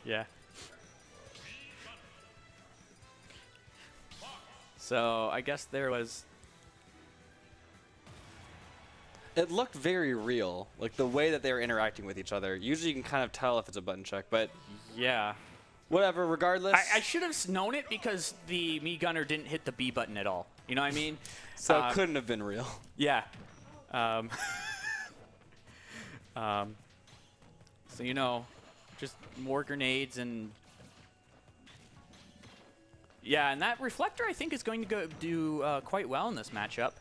Yeah. So I guess there was. It looked very real, like the way that they were interacting with each other. Usually you can kind of tell if it's a button check, but Yeah. whatever, regardless. I should have known it because the Mii Gunner didn't hit the B button at all. You know what I mean? So it couldn't have been real. Yeah. So, you know, just more grenades and... Yeah, and that Reflector, I think, is going to do quite well in this matchup.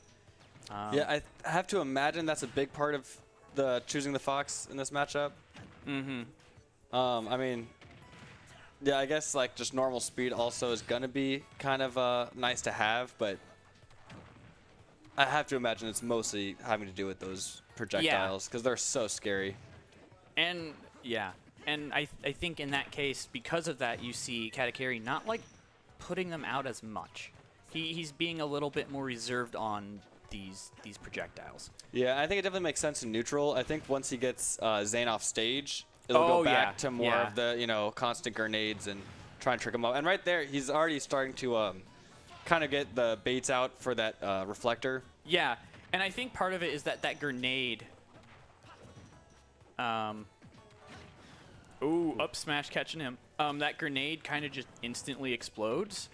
Yeah, I have to imagine that's a big part of the choosing the Fox in this matchup. Mm-hmm. I mean, yeah, I guess like just normal speed also is gonna be kind of nice to have, but I have to imagine it's mostly having to do with those projectiles because they're so scary. And yeah, and I think in that case, because of that, you see Katakiri not like putting them out as much. He's being a little bit more reserved on these projectiles. Yeah, I think it definitely makes sense in neutral. I think once he gets Xane off stage, it'll go back to more of the, you know, constant grenades and try and trick him up. And right there, he's already starting to kind of get the baits out for that Reflector. Yeah, and I think part of it is that grenade. Ooh, up smash catching him. That grenade kind of just instantly explodes.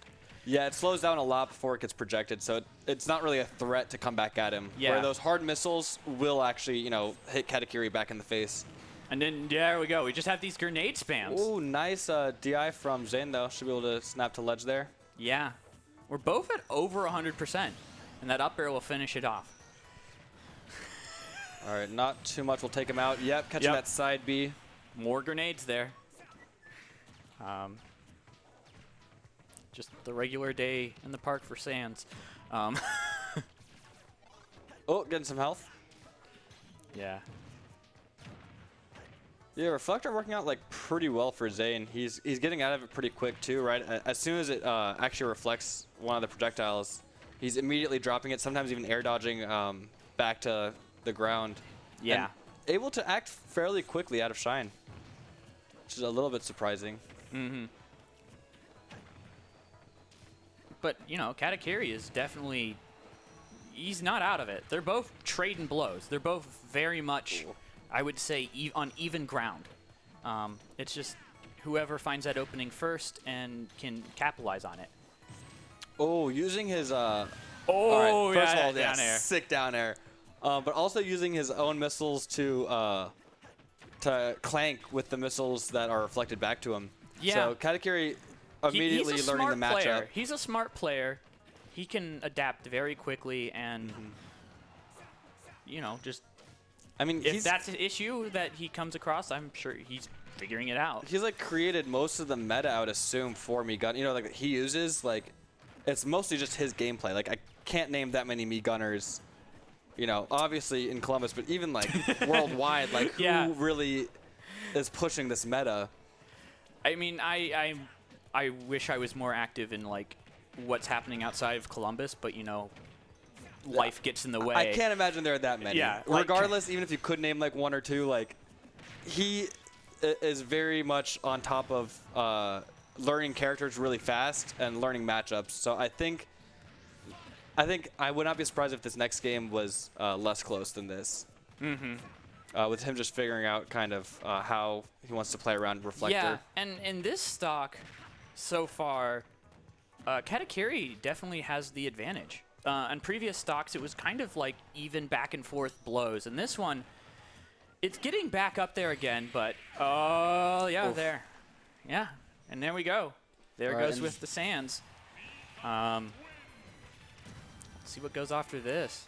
Yeah, it slows down a lot before it gets projected, so it's not really a threat to come back at him. Yeah. Where those hard missiles will actually, you know, hit Katakiri back in the face. And then, there we go. We just have these grenade spams. Ooh, nice DI from Xane, though. Should be able to snap to ledge there. Yeah. We're both at over 100%, and that up air will finish it off. All right, not too much. We'll take him out. Yep, catching that side B. More grenades there. Just the regular day in the park for Sands. Oh, getting some health. Yeah. Yeah, Reflector working out like pretty well for Xane. He's getting out of it pretty quick too, right? As soon as it actually reflects one of the projectiles, he's immediately dropping it. Sometimes even air dodging back to the ground. Yeah. And able to act fairly quickly out of Shine, which is a little bit surprising. Mm-hmm. But, you know, Katakiri is definitely... He's not out of it. They're both trading blows. They're both very much, I would say, on even ground. It's just whoever finds that opening first and can capitalize on it. Oh, using his... Oh, all right, first yeah, of all, down air. Sick down air. But also using his own missiles to clank with the missiles that are reflected back to him. Yeah. So Katakiri immediately he's a learning the smart matchup. player. He's a smart player. He can adapt very quickly and, you know, just... I mean, if that's an issue that he comes across, I'm sure he's figuring it out. He's like created most of the meta, I would assume, for Mii Gun. You know, like that he uses, like, it's mostly just his gameplay. Like, I can't name that many Mii Gunners, you know, obviously in Columbus, but even like worldwide, like who really is pushing this meta? I mean, I wish I was more active in like what's happening outside of Columbus, but you know, life gets in the way. I can't imagine there are that many. Yeah. Regardless, even if you could name like one or two, like he is very much on top of learning characters really fast and learning matchups. So I think I would not be surprised if this next game was less close than this. Mm-hmm. With him just figuring out kind of how he wants to play around Reflector. Yeah, and in this stock, so far, Katakiri definitely has the advantage. On previous stocks, it was kind of like even back and forth blows. And this one, it's getting back up there again, but oh, yeah, Oof. there. Yeah, and there we go. There it goes with the Sands. Let's see what goes after this.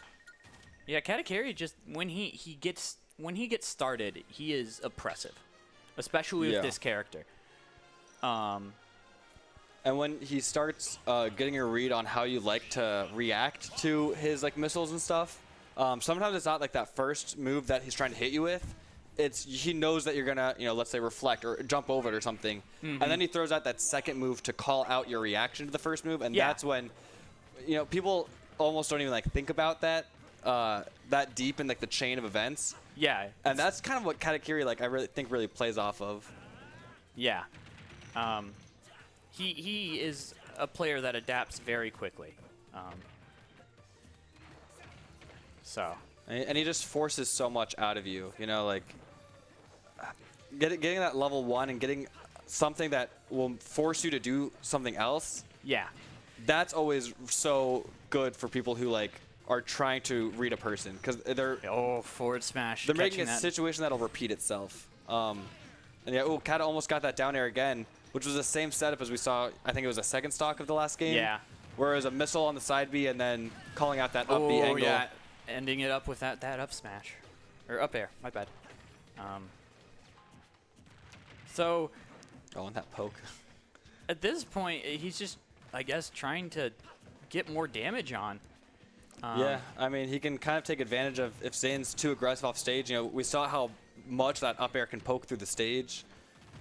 Yeah, Katakiri just, when he gets started, he is oppressive, especially with this character. And when he starts getting a read on how you like to react to his like missiles and stuff, sometimes it's not like that first move that he's trying to hit you with. It's he knows that you're gonna, you know, let's say reflect or jump over it or something, and then he throws out that second move to call out your reaction to the first move, and that's when, you know, people almost don't even like think about that that deep in like the chain of events. Yeah, and that's kind of what Katakiri like I really think really plays off of. Yeah, He is a player that adapts very quickly. So. And he just forces so much out of you. You know, like getting that level 1 and getting something that will force you to do something else. Yeah. That's always so good for people who like are trying to read a person because they're forward smash. They're making a situation that'll repeat itself. And yeah, Kata almost got that down air again, which was the same setup as we saw. I think it was a second stock of the last game. Yeah. Where it was a missile on the side B and then calling out that up B angle. Yeah, ending it up with that up smash, or up air. My bad. So. Oh, and that poke. At this point, he's just, I guess, trying to get more damage on. Yeah, I mean, he can kind of take advantage of if Xane's too aggressive off stage. You know, we saw how much that up air can poke through the stage.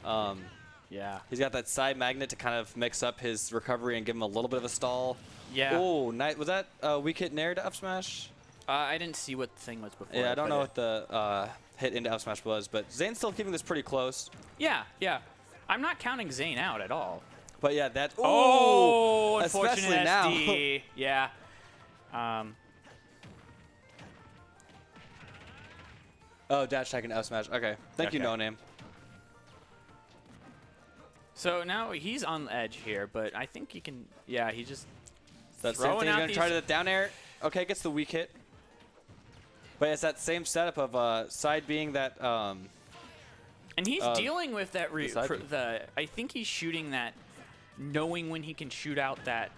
Yeah. He's got that side magnet to kind of mix up his recovery and give him a little bit of a stall. Yeah. Oh, nice. Was that weak hit nair to up smash? I didn't see what the thing was before. Yeah, I don't know what the hit into up smash was, but Xane's still keeping this pretty close. Yeah, yeah. I'm not counting Xane out at all. But yeah, that. Oh, unfortunate especially SD. now. Yeah. Oh, dash attack and up smash. Okay. Thank you, Okay. No Name. So now he's on the edge here, but I think he can. Yeah, he just. That same throwing thing. He's out gonna try these- to down air. Okay, gets the weak hit. But it's that same setup of side being that. And he's dealing with that. side B. I think he's shooting that, knowing when he can shoot out that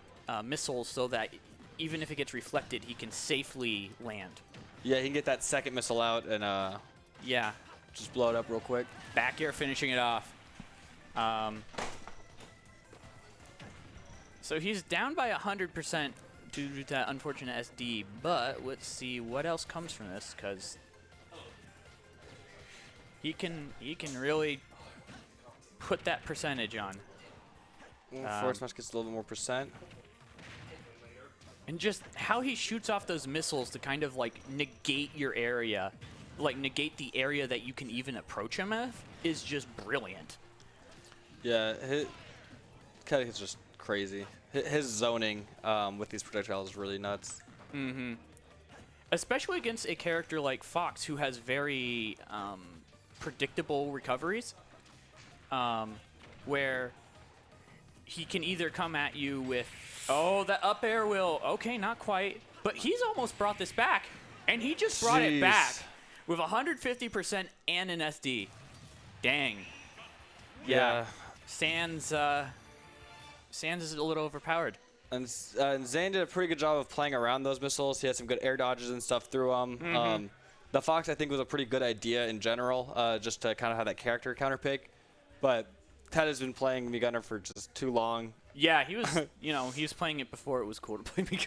missile, so that even if it gets reflected, he can safely land. Yeah, he can get that second missile out and Yeah. just blow it up real quick. Back air finishing it off. So he's down by 100% due to that unfortunate SD, but let's see what else comes from this, because he can really put that percentage on. Forward smash gets a little bit more percent. And just how he shoots off those missiles to kind of like negate your area, like negate the area that you can even approach him with, is just brilliant. Yeah, Katakiri's just crazy. His zoning with these projectiles is really nuts. Mm-hmm. Especially against a character like Fox, who has very predictable recoveries, where he can either come at you with, oh, that up air will, okay, not quite, but he's almost brought this back, and he just brought it back with 150% and an SD. Dang. Yeah. Sans is a little overpowered. And Xane did a pretty good job of playing around those missiles. He had some good air dodges and stuff through them. Mm-hmm. The Fox, I think, was a pretty good idea in general, just to kind of have that character counter pick. But Ted has been playing Mii Gunner for just too long. Yeah, he was, he was playing it before it was cool to play Mii Gunner.